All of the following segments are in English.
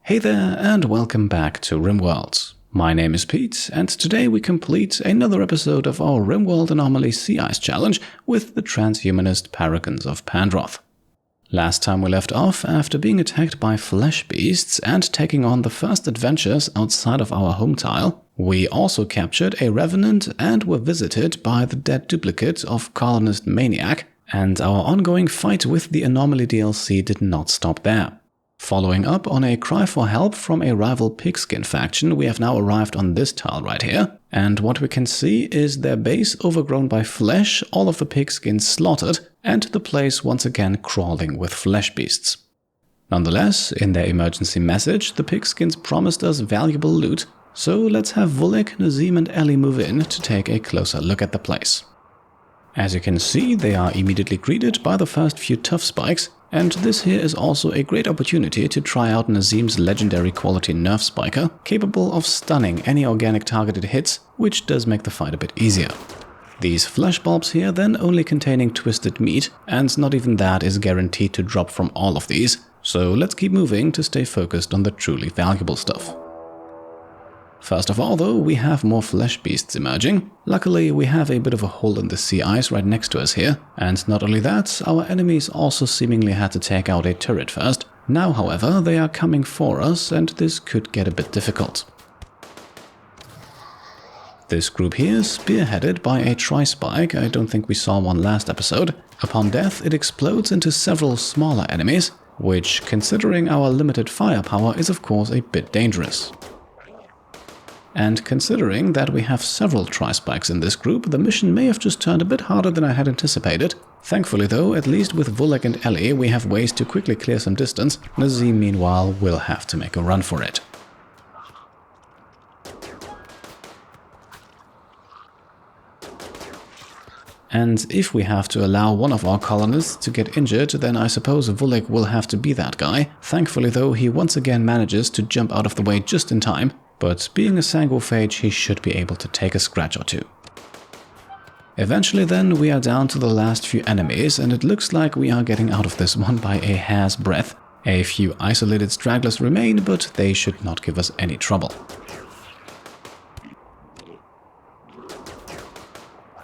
Hey there and welcome back to Rimworld. My name is Pete and today we complete another episode of our Rimworld Anomaly Sea Ice Challenge with the transhumanist Paragons of Pandroth. Last time we left off after being attacked by Fleshbeasts and taking on the first adventures outside of our home tile. We also captured a revenant and were visited by the dead duplicate of colonist Maniac, and our ongoing fight with the Anomaly DLC did not stop there. Following up on a cry for help from a rival Pigskin faction, we have now arrived on this tile right here, and what we can see is their base overgrown by flesh, all of the Pigskins slaughtered, and the place once again crawling with Fleshbeasts. Nonetheless, in their emergency message, the Pigskins promised us valuable loot, so let's have Vulek, Nazim and Ellie move in to take a closer look at the place. As you can see, they are immediately greeted by the first few tough spikes, and this here is also a great opportunity to try out Nazim's legendary quality nerf spiker, capable of stunning any organic targeted hits, which does make the fight a bit easier. These flesh bulbs here then only containing twisted meat, and not even that is guaranteed to drop from all of these, so let's keep moving to stay focused on the truly valuable stuff. First of all though, we have more Fleshbeasts emerging. Luckily, we have a bit of a hole in the sea ice right next to us here, and not only that, our enemies also seemingly had to take out a turret first. Now, however, they are coming for us, and this could get a bit difficult. This group here, spearheaded by a tri-spike, I don't think we saw one last episode. Upon death, it explodes into several smaller enemies, which, considering our limited firepower, is of course a bit dangerous. And considering that we have several tri-spikes in this group, the mission may have just turned a bit harder than I had anticipated. Thankfully though, at least with Vulek and Ellie, we have ways to quickly clear some distance. Nazim, meanwhile, will have to make a run for it. And if we have to allow one of our colonists to get injured, then I suppose Vulek will have to be that guy. Thankfully though, he once again manages to jump out of the way just in time. But being a sanguiphage, he should be able to take a scratch or two. Eventually then, we are down to the last few enemies, and it looks like we are getting out of this one by a hair's breadth. A few isolated stragglers remain, but they should not give us any trouble.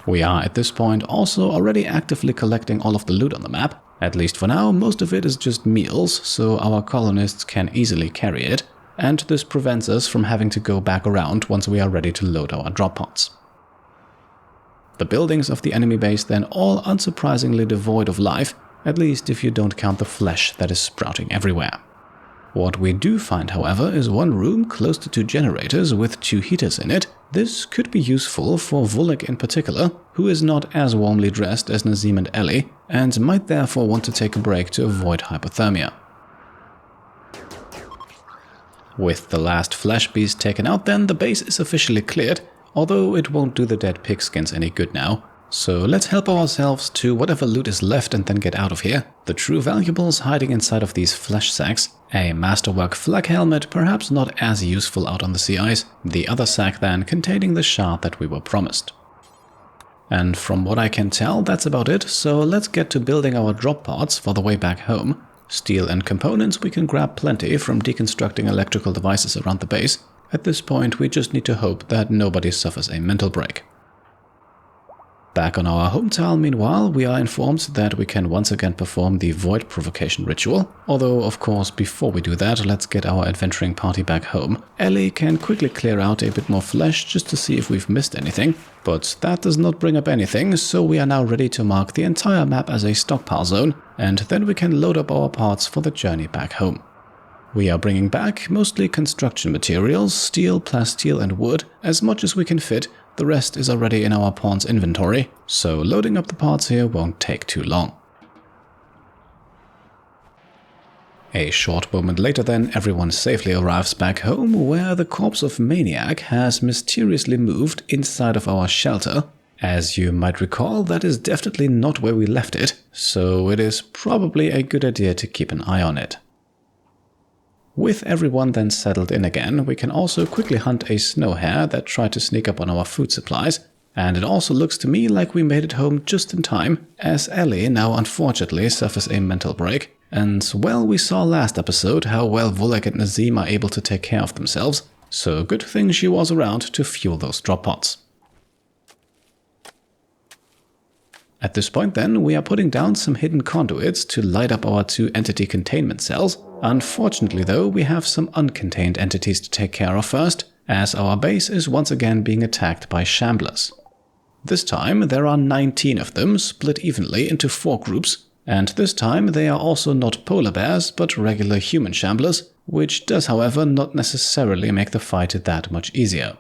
We are at this point also already actively collecting all of the loot on the map. At least for now, most of it is just meals, so our colonists can easily carry it. And this prevents us from having to go back around once we are ready to load our drop pods. The buildings of the enemy base then all unsurprisingly devoid of life, at least if you don't count the flesh that is sprouting everywhere. What we do find, however, is one room close to two generators with two heaters in it. This could be useful for Vulek in particular, who is not as warmly dressed as Nazim and Ellie, and might therefore want to take a break to avoid hypothermia. With the last Fleshbeast taken out then, the base is officially cleared, although it won't do the dead Pigskins any good now. So let's help ourselves to whatever loot is left and then get out of here. The true valuables hiding inside of these flesh sacks. A masterwork flak helmet, perhaps not as useful out on the sea ice. The other sack then containing the shard that we were promised. And from what I can tell, that's about it, so let's get to building our drop pods for the way back home. Steel and components we can grab plenty from deconstructing electrical devices around the base. At this point we just need to hope that nobody suffers a mental break. Back on our home tile, meanwhile, we are informed that we can once again perform the void provocation ritual. Although, of course, before we do that, let's get our adventuring party back home. Ellie can quickly clear out a bit more flesh just to see if we've missed anything. But that does not bring up anything, so we are now ready to mark the entire map as a stockpile zone, and then we can load up our parts for the journey back home. We are bringing back mostly construction materials, steel, plasteel and wood, as much as we can fit. The rest is already in our pawn's inventory, so loading up the parts here won't take too long. A short moment later then, everyone safely arrives back home, where the corpse of Maniac has mysteriously moved inside of our shelter. As you might recall, that is definitely not where we left it, so it is probably a good idea to keep an eye on it. With everyone then settled in again, we can also quickly hunt a snow hare that tried to sneak up on our food supplies, and it also looks to me like we made it home just in time, as Ellie now unfortunately suffers a mental break. And well, we saw last episode how well Volek and Nazim are able to take care of themselves, so good thing she was around to fuel those drop pods. At this point then, we are putting down some hidden conduits to light up our 2 entity containment cells. Unfortunately though, we have some uncontained entities to take care of first, as our base is once again being attacked by shamblers. This time there are 19 of them, split evenly into 4 groups, and this time they are also not polar bears but regular human shamblers, which does however not necessarily make the fight that much easier.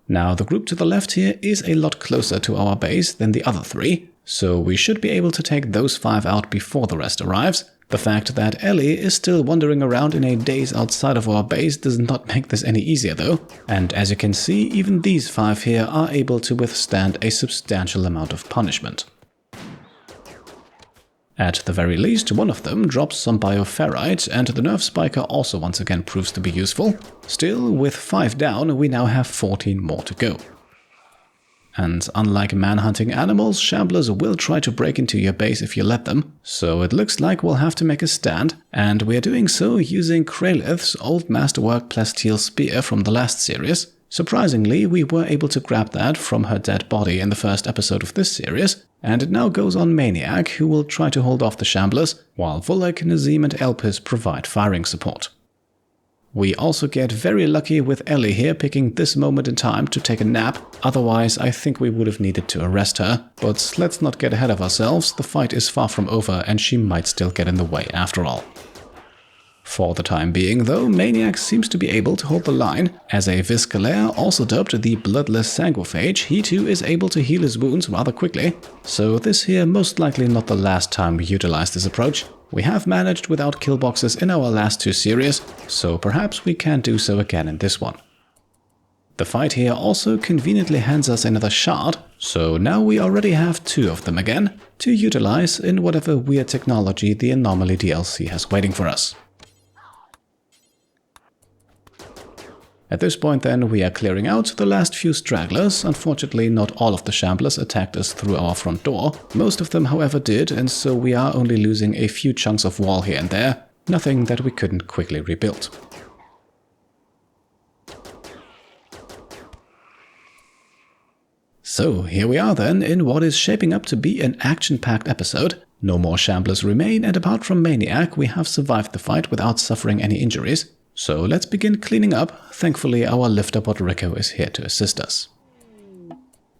Now the group to the left here is a lot closer to our base than the other 3, so we should be able to take those 5 out before the rest arrives. The fact that Ellie is still wandering around in a daze outside of our base does not make this any easier though, and as you can see, even these 5 here are able to withstand a substantial amount of punishment. At the very least, one of them drops some bioferrite, and the nerve spiker also once again proves to be useful. Still, with 5 down, we now have 14 more to go. And unlike manhunting animals, shamblers will try to break into your base if you let them, so it looks like we'll have to make a stand, and we're doing so using Kralith's old masterwork plasteel spear from the last series. Surprisingly, we were able to grab that from her dead body in the first episode of this series, and it now goes on Maniac, who will try to hold off the shamblers, while Volek, Nazim and Elpis provide firing support. We also get very lucky with Ellie here picking this moment in time to take a nap, otherwise I think we would have needed to arrest her, but let's not get ahead of ourselves, the fight is far from over and she might still get in the way after all. For the time being though, Maniac seems to be able to hold the line. As a Viscalaire, also dubbed the Bloodless Sanguiphage, he too is able to heal his wounds rather quickly, so this here most likely not the last time we utilize this approach. We have managed without kill boxes in our last 2 series, so perhaps we can do so again in this one. The fight here also conveniently hands us another shard, so now we already have 2 of them again to utilize in whatever weird technology the Anomaly DLC has waiting for us. At this point then, we are clearing out the last few stragglers. Unfortunately, not all of the shamblers attacked us through our front door. Most of them, however, did, and so we are only losing a few chunks of wall here and there, nothing that we couldn't quickly rebuild. So here we are then, in what is shaping up to be an action-packed episode. No more shamblers remain, and apart from Maniac, we have survived the fight without suffering any injuries. So let's begin cleaning up. Thankfully, our lifterbot Rico is here to assist us.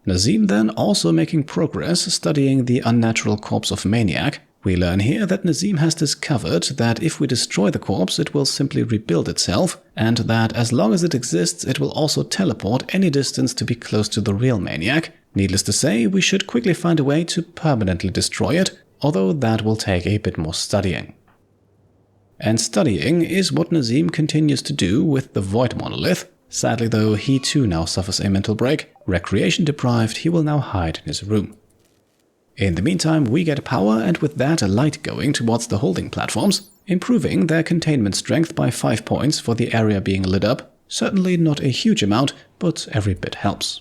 Nazim then also making progress studying the unnatural corpse of Maniac. We learn here that Nazim has discovered that if we destroy the corpse, it will simply rebuild itself, and that as long as it exists, it will also teleport any distance to be close to the real Maniac. Needless to say, we should quickly find a way to permanently destroy it, although that will take a bit more studying. And studying is what Nazim continues to do with the Void Monolith. Sadly though, he too now suffers a mental break. Recreation deprived, he will now hide in his room. In the meantime, we get power, and with that a light going towards the holding platforms, improving their containment strength by 5 points for the area being lit up. Certainly not a huge amount, but every bit helps.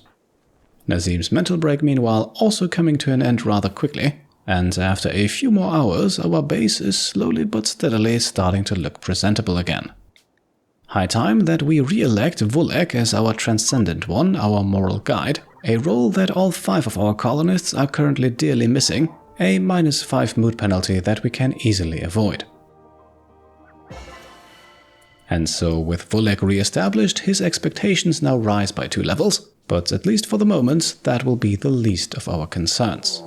Nazim's mental break meanwhile also coming to an end rather quickly. And after a few more hours, our base is slowly but steadily starting to look presentable again. High time that we re-elect Volek as our Transcendent One, our moral guide, a role that all 5 of our colonists are currently dearly missing, a -5 mood penalty that we can easily avoid. And so with Volek re-established, his expectations now rise by 2 levels, but at least for the moment, that will be the least of our concerns.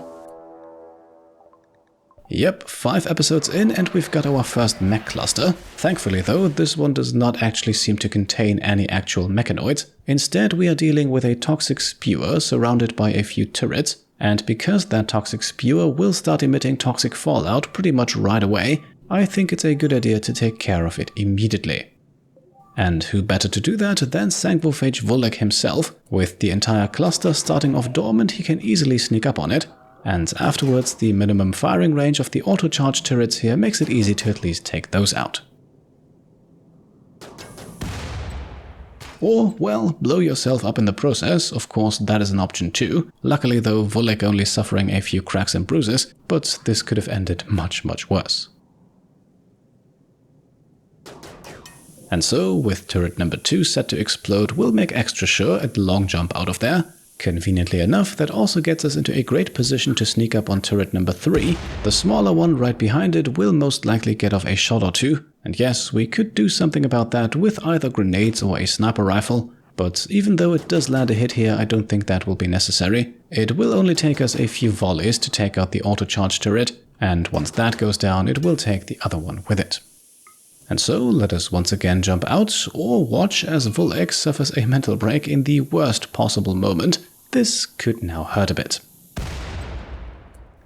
Yep, 5 episodes in and we've got our first mech cluster. Thankfully though, this one does not actually seem to contain any actual mechanoids. Instead, we are dealing with a toxic spewer surrounded by a few turrets, and because that toxic spewer will start emitting toxic fallout pretty much right away, I think it's a good idea to take care of it immediately. And who better to do that than Sanguiphage Volek himself? With the entire cluster starting off dormant, he can easily sneak up on it. And afterwards, the minimum firing range of the auto-charge turrets here makes it easy to at least take those out. Or, well, blow yourself up in the process. Of course, that is an option too. Luckily though, Volek only suffering a few cracks and bruises, but this could have ended much, much worse. And so, with turret number 2 set to explode, we'll make extra sure at the long jump out of there. Conveniently enough, that also gets us into a great position to sneak up on turret number 3. The smaller one right behind it will most likely get off a shot or two. And yes, we could do something about that with either grenades or a sniper rifle. But even though it does land a hit here, I don't think that will be necessary. It will only take us a few volleys to take out the auto-charge turret. And once that goes down, it will take the other one with it. And so, let us once again jump out, or watch as Volek suffers a mental break in the worst possible moment. This could now hurt a bit.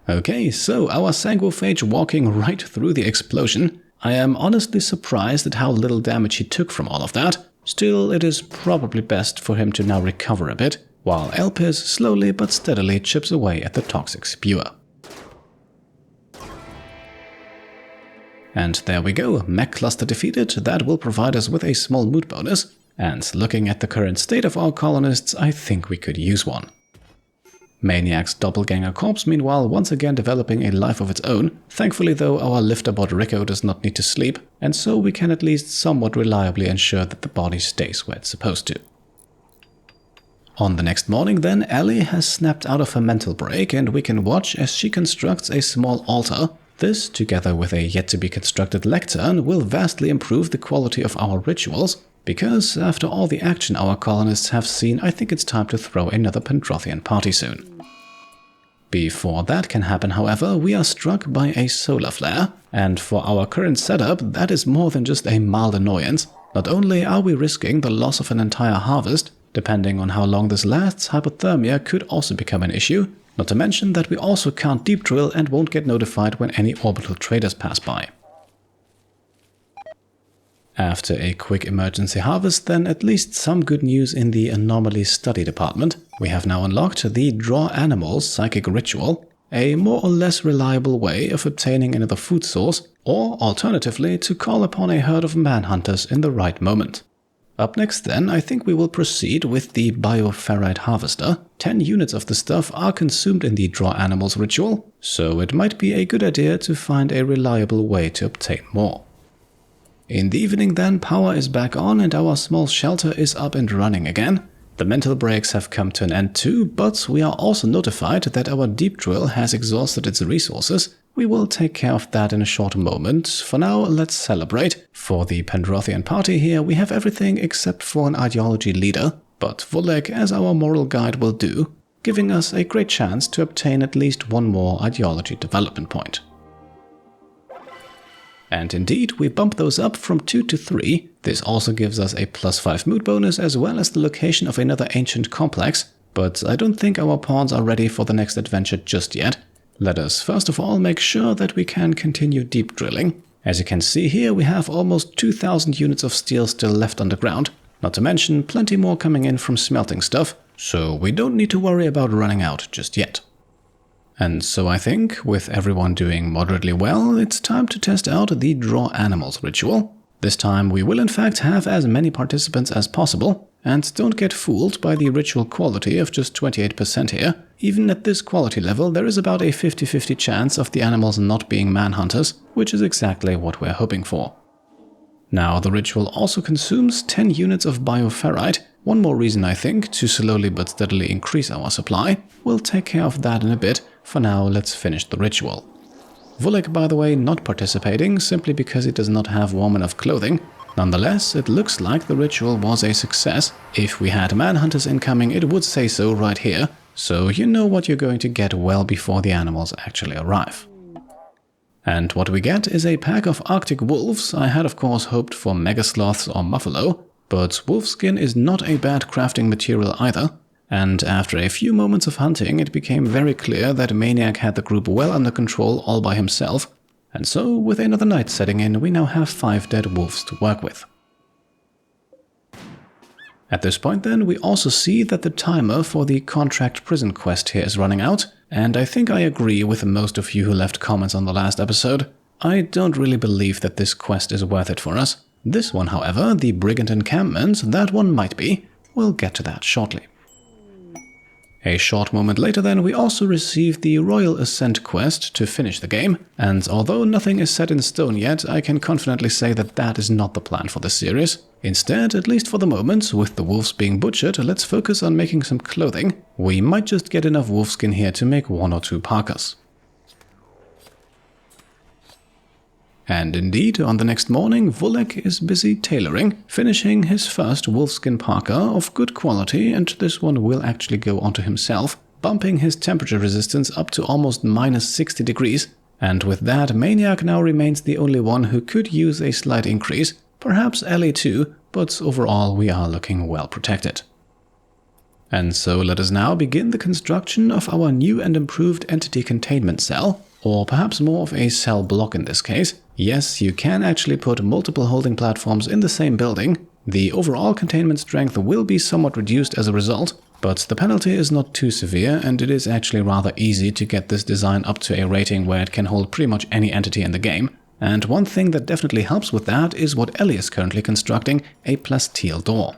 Okay, so our Sanguiphage walking right through the explosion. I am honestly surprised at how little damage he took from all of that. Still, it is probably best for him to now recover a bit, while Elpis slowly but steadily chips away at the toxic spewer. And there we go, mech cluster defeated. That will provide us with a small mood bonus. And looking at the current state of our colonists, I think we could use one. Maniac's doppelganger corpse, meanwhile, once again developing a life of its own. Thankfully though, our lifterbot Rico does not need to sleep, and so we can at least somewhat reliably ensure that the body stays where it's supposed to. On the next morning then, Ellie has snapped out of her mental break, and we can watch as she constructs a small altar. This, together with a yet-to-be-constructed lectern, will vastly improve the quality of our rituals, because after all the action our colonists have seen, I think it's time to throw another Pendrothian party soon. Before that can happen, however, we are struck by a solar flare, and for our current setup, that is more than just a mild annoyance. Not only are we risking the loss of an entire harvest, depending on how long this lasts, hypothermia could also become an issue. Not to mention that we also can't deep drill and won't get notified when any orbital traders pass by. After a quick emergency harvest, then at least some good news in the anomaly study department. We have now unlocked the Draw Animals psychic ritual, a more or less reliable way of obtaining another food source, or alternatively to call upon a herd of manhunters in the right moment. Up next then, I think we will proceed with the bioferrite harvester. 10 units of the stuff are consumed in the Draw Animals ritual, so it might be a good idea to find a reliable way to obtain more. In the evening then, power is back on and our small shelter is up and running again. The mental breaks have come to an end too, but we are also notified that our deep drill has exhausted its resources. We will take care of that in a short moment. For now, let's celebrate. For the Pendrothian party here, we have everything except for an ideology leader, but Volek as our moral guide will do, giving us a great chance to obtain at least one more ideology development point. And indeed, we bump those up from 2 to 3. This also gives us a +5 mood bonus as well as the location of another ancient complex, but I don't think our pawns are ready for the next adventure just yet. Let us first of all make sure that we can continue deep drilling. As you can see here, we have almost 2,000 units of steel still left underground, not to mention plenty more coming in from smelting stuff, so we don't need to worry about running out just yet. And so I think, with everyone doing moderately well, it's time to test out the Draw Animals ritual. This time we will in fact have as many participants as possible, and don't get fooled by the ritual quality of just 28% here. Even at this quality level, there is about a 50-50 chance of the animals not being manhunters, which is exactly what we're hoping for. Now, the ritual also consumes 10 units of bioferrite. One more reason, I think, to slowly but steadily increase our supply. We'll take care of that in a bit. For now, let's finish the ritual. Volek, by the way, not participating, simply because he does not have warm enough clothing. Nonetheless, it looks like the ritual was a success. If we had manhunters incoming, it would say so right here, so you know what you're going to get well before the animals actually arrive. And what we get is a pack of Arctic wolves. I had of course hoped for megasloths or muffalo, but wolfskin is not a bad crafting material either. And after a few moments of hunting, it became very clear that Maniac had the group well under control all by himself. And so, with another night setting in, we now have 5 dead wolves to work with. At this point then, we also see that the timer for the contract prison quest here is running out, and I think I agree with most of you who left comments on the last episode. I don't really believe that this quest is worth it for us. This one, however, the Brigand Encampment, that one might be. We'll get to that shortly. A short moment later then, we also received the Royal Ascent quest to finish the game, and although nothing is set in stone yet, I can confidently say that that is not the plan for the series. Instead, at least for the moment, with the wolves being butchered, let's focus on making some clothing. We might just get enough wolfskin here to make 1 or 2 parkas. And indeed, on the next morning, Volek is busy tailoring, finishing his first wolfskin parka of good quality, and this one will actually go onto himself, bumping his temperature resistance up to almost minus 60 degrees. And with that, Maniac now remains the only one who could use a slight increase, perhaps Ellie too, but overall we are looking well protected. And so let us now begin the construction of our new and improved entity containment cell, or perhaps more of a cell block in this case. Yes, you can actually put multiple holding platforms in the same building. The overall containment strength will be somewhat reduced as a result, but the penalty is not too severe, and it is actually rather easy to get this design up to a rating where it can hold pretty much any entity in the game. And one thing that definitely helps with that is what Ellie is currently constructing, a plasteel door.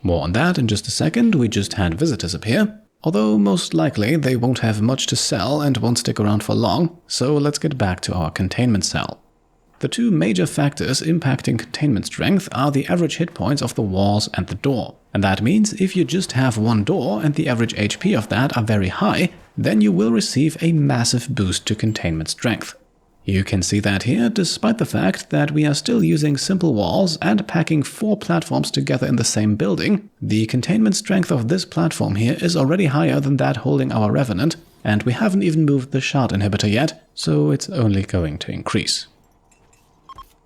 More on that in just a second. We just had visitors appear. Although most likely they won't have much to sell and won't stick around for long, so let's get back to our containment cell. The 2 major factors impacting containment strength are the average hit points of the walls and the door. And that means if you just have one door and the average HP of that are very high, then you will receive a massive boost to containment strength. You can see that here, despite the fact that we are still using simple walls and packing 4 platforms together in the same building, the containment strength of this platform here is already higher than that holding our Revenant, and we haven't even moved the shard inhibitor yet, so it's only going to increase.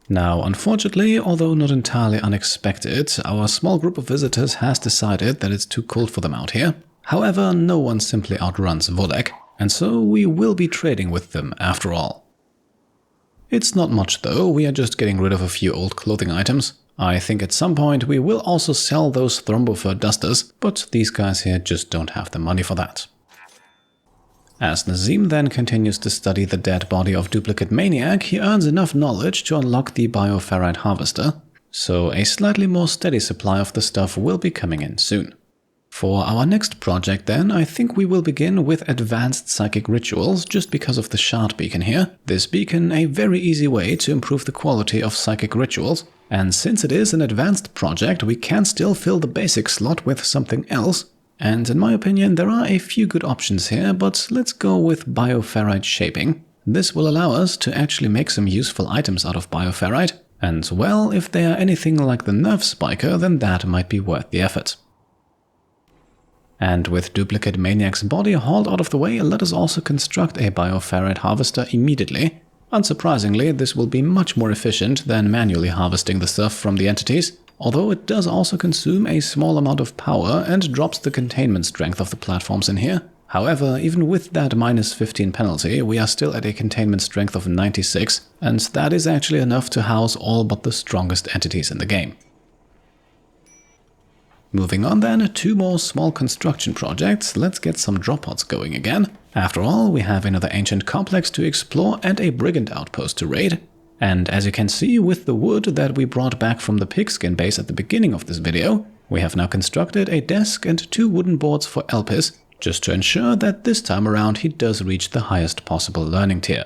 Now, unfortunately, although not entirely unexpected, our small group of visitors has decided that it's too cold for them out here. However, no one simply outruns Volek, and so we will be trading with them after all. It's not much though, we are just getting rid of a few old clothing items. I think at some point we will also sell those Thrombofur dusters, but these guys here just don't have the money for that. As Nazim then continues to study the dead body of Duplicate Maniac, he earns enough knowledge to unlock the Bioferrite Harvester, so a slightly more steady supply of the stuff will be coming in soon. For our next project then, I think we will begin with advanced psychic rituals just because of the shard beacon here. This beacon a very easy way to improve the quality of psychic rituals, and since it is an advanced project we can still fill the basic slot with something else. And in my opinion there are a few good options here, but let's go with Bioferrite shaping. This will allow us to actually make some useful items out of Bioferrite, and well, if they are anything like the Nerf Spiker, then that might be worth the effort. And with Duplicate Maniac's body hauled out of the way, let us also construct a Bioferrite Harvester immediately. Unsurprisingly, this will be much more efficient than manually harvesting the stuff from the entities, although it does also consume a small amount of power and drops the containment strength of the platforms in here. However, even with that minus 15 penalty, we are still at a containment strength of 96, and that is actually enough to house all but the strongest entities in the game. Moving on then, 2 more small construction projects. Let's get some drop pods going again. After all, we have another ancient complex to explore and a brigand outpost to raid. And as you can see with the wood that we brought back from the pigskin base at the beginning of this video, we have now constructed a desk and 2 wooden boards for Elpis, just to ensure that this time around he does reach the highest possible learning tier.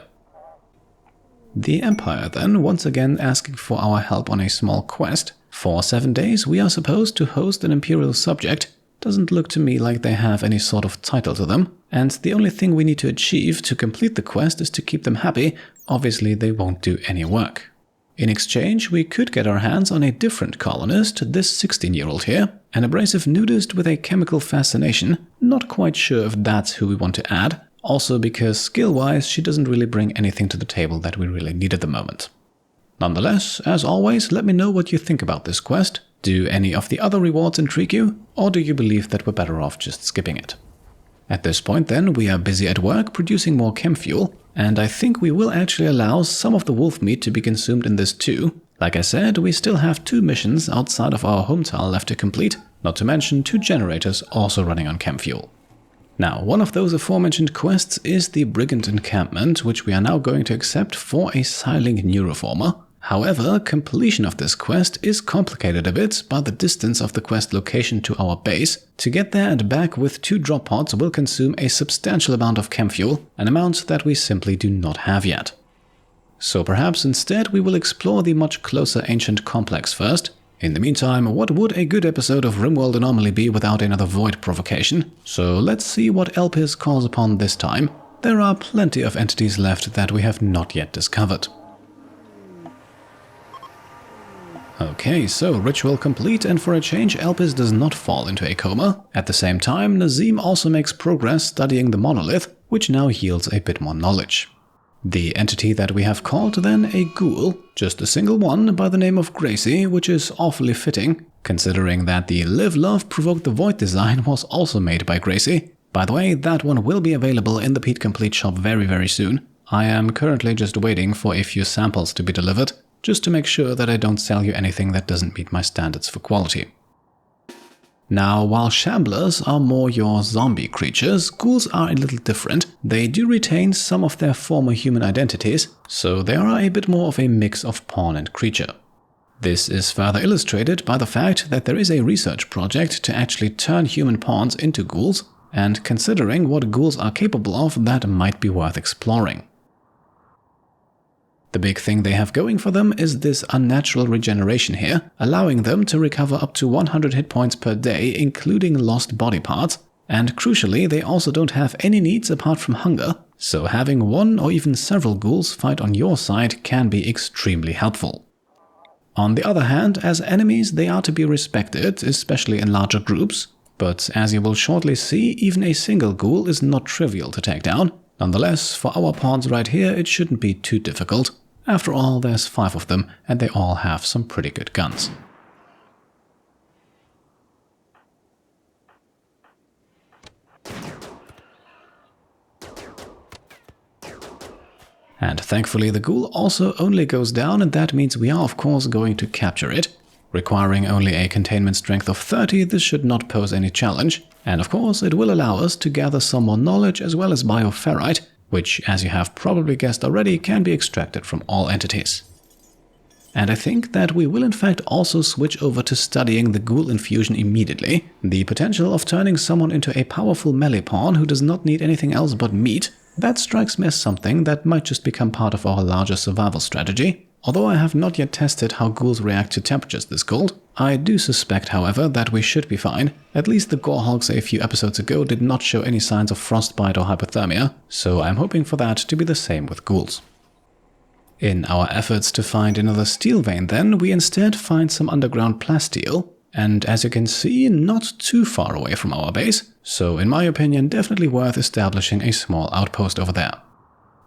The Empire then, once again asking for our help on a small quest. For 7 days we are supposed to host an imperial subject. Doesn't look to me like they have any sort of title to them, and the only thing we need to achieve to complete the quest is to keep them happy. Obviously they won't do any work. In exchange we could get our hands on a different colonist, this 16-year-old here, an abrasive nudist with a chemical fascination. Not quite sure if that's who we want to add, also because skill-wise she doesn't really bring anything to the table that we really need at the moment. Nonetheless, as always, let me know what you think about this quest. Do any of the other rewards intrigue you, or do you believe that we're better off just skipping it? At this point then, we are busy at work producing more chem fuel, and I think we will actually allow some of the wolf meat to be consumed in this too. Like I said, we still have 2 missions outside of our home tile left to complete, not to mention 2 generators also running on chem fuel. Now, one of those aforementioned quests is the Brigand Encampment, which we are now going to accept for a Siling Neuroformer. However, completion of this quest is complicated a bit by the distance of the quest location to our base. To get there and back with 2 drop pods will consume a substantial amount of chem fuel, an amount that we simply do not have yet. So perhaps instead we will explore the much closer ancient complex first. In the meantime, what would a good episode of Rimworld Anomaly be without another void provocation? So let's see what Elpis calls upon this time. There are plenty of entities left that we have not yet discovered. Okay, so ritual complete, and for a change Elpis does not fall into a coma. At the same time, Nazim also makes progress studying the monolith, which now yields a bit more knowledge. The entity that we have called then a ghoul, just a single one by the name of Gracie, which is awfully fitting, considering that the Live Love Provoke the Void design was also made by Gracie. By the way, that one will be available in the Pete Complete shop very soon. I am currently just waiting for a few samples to be delivered, just to make sure that I don't sell you anything that doesn't meet my standards for quality. Now, while shamblers are more your zombie creatures, ghouls are a little different. They do retain some of their former human identities, so they are a bit more of a mix of pawn and creature. This is further illustrated by the fact that there is a research project to actually turn human pawns into ghouls, and considering what ghouls are capable of, that might be worth exploring. The big thing they have going for them is this unnatural regeneration here, allowing them to recover up to 100 hit points per day, including lost body parts. And crucially, they also don't have any needs apart from hunger, so having one or even several ghouls fight on your side can be extremely helpful. On the other hand, as enemies they are to be respected, especially in larger groups, but as you will shortly see, even a single ghoul is not trivial to take down. Nonetheless, for our pawns right here, it shouldn't be too difficult. After all, there's 5 of them, and they all have some pretty good guns. And thankfully the ghoul also only goes down, and that means we are of course going to capture it. Requiring only a containment strength of 30, this should not pose any challenge. And of course it will allow us to gather some more knowledge as well as bioferrite, which, as you have probably guessed already, can be extracted from all entities. And I think that we will in fact also switch over to studying the ghoul infusion immediately. The potential of turning someone into a powerful melee pawn who does not need anything else but meat, that strikes me as something that might just become part of our larger survival strategy. Although I have not yet tested how ghouls react to temperatures this cold, I do suspect, however, that we should be fine. At least the Gorehulks a few episodes ago did not show any signs of frostbite or hypothermia, so I'm hoping for that to be the same with ghouls. In our efforts to find another steel vein then, we instead find some underground plasteel, and as you can see, not too far away from our base, so in my opinion definitely worth establishing a small outpost over there.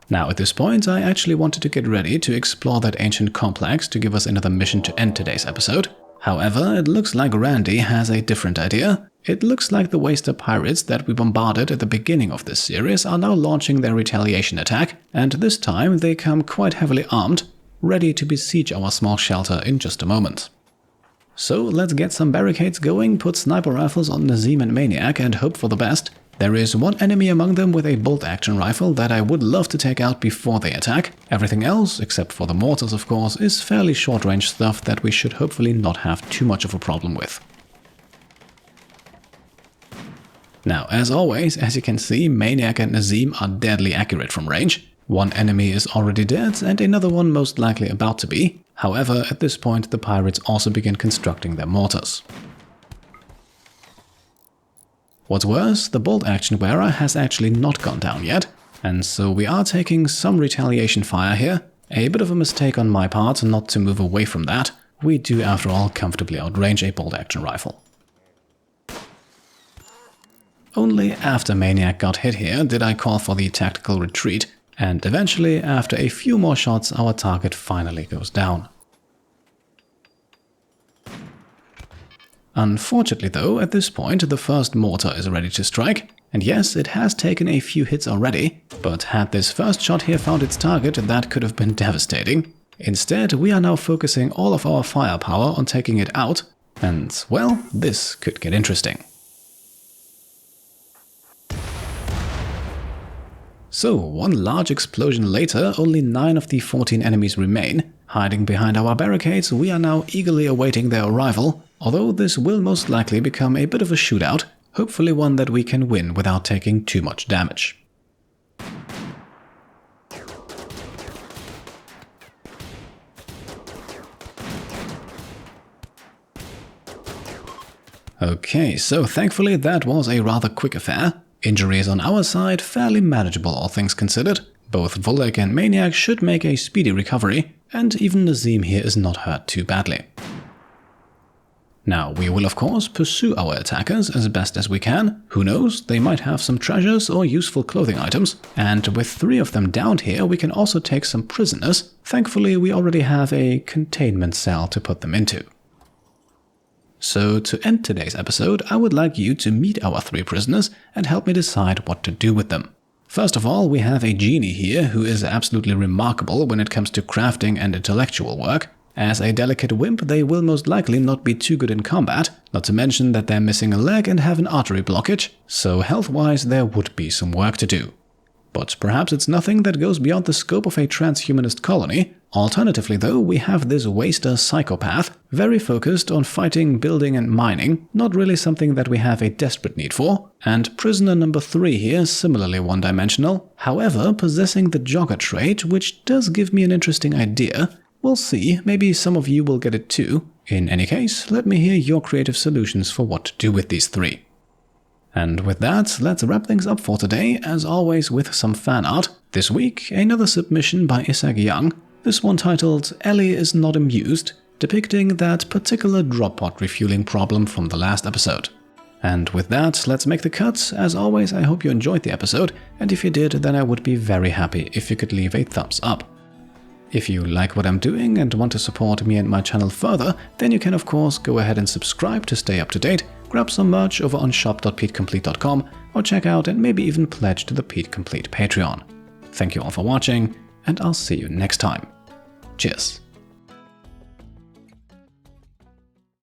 Now at this point I actually wanted to get ready to explore that ancient complex to give us another mission to end today's episode. However, it looks like Randy has a different idea. It looks like the Waster pirates that we bombarded at the beginning of this series are now launching their retaliation attack, and this time they come quite heavily armed, ready to besiege our small shelter in just a moment. So let's get some barricades going, put sniper rifles on Nazim and Maniac and hope for the best. There is one enemy among them with a bolt-action rifle that I would love to take out before they attack. Everything else, except for the mortars of course, is fairly short-range stuff that we should hopefully not have too much of a problem with. Now, as always, as you can see, Maniac and Nazim are deadly accurate from range. One enemy is already dead and another one most likely about to be. However, at this point the pirates also begin constructing their mortars. What's worse, the bolt-action wearer has actually not gone down yet, and so we are taking some retaliation fire here. A bit of a mistake on my part not to move away from that. We do, after all, comfortably outrange a bolt-action rifle. Only after Maniac got hit here did I call for the tactical retreat, and eventually, after a few more shots, our target finally goes down. Unfortunately though, at this point the first mortar is ready to strike, and yes, it has taken a few hits already, but had this first shot here found its target, that could have been devastating. Instead, we are now focusing all of our firepower on taking it out, and well, this could get interesting. So, one large explosion later, only 9 of the 14 enemies remain. Hiding behind our barricades, we are now eagerly awaiting their arrival, although this will most likely become a bit of a shootout, hopefully one that we can win without taking too much damage. Okay, so thankfully that was a rather quick affair. Injuries on our side fairly manageable, all things considered. Both Volek and Maniac should make a speedy recovery, and even Nazim here is not hurt too badly. Now, we will of course pursue our attackers as best as we can. Who knows, they might have some treasures or useful clothing items. And with 3 of them downed here, we can also take some prisoners. Thankfully, we already have a containment cell to put them into. So, to end today's episode, I would like you to meet our 3 prisoners and help me decide what to do with them. First of all, we have a genie here who is absolutely remarkable when it comes to crafting and intellectual work. As a delicate wimp, they will most likely not be too good in combat, not to mention that they're missing a leg and have an artery blockage, so health-wise there would be some work to do. But perhaps it's nothing that goes beyond the scope of a transhumanist colony. Alternatively though, we have this waster psychopath, very focused on fighting, building and mining, not really something that we have a desperate need for. And prisoner number 3 here, similarly one-dimensional, however possessing the jogger trait, which does give me an interesting idea. We'll see, maybe some of you will get it too. In any case, let me hear your creative solutions for what to do with these 3. And with that, let's wrap things up for today, as always with some fan art. This week, another submission by Isaac Young, this one titled Ellie is Not Amused, depicting that particular drop pod refueling problem from the last episode. And with that, let's make the cut. As always, I hope you enjoyed the episode, and if you did, then I would be very happy if you could leave a thumbs up. If you like what I'm doing and want to support me and my channel further, then you can of course go ahead and subscribe to stay up to date, grab some merch over on shop.petecomplete.com, or check out and maybe even pledge to the Pete Complete Patreon. Thank you all for watching, and I'll see you next time. Cheers.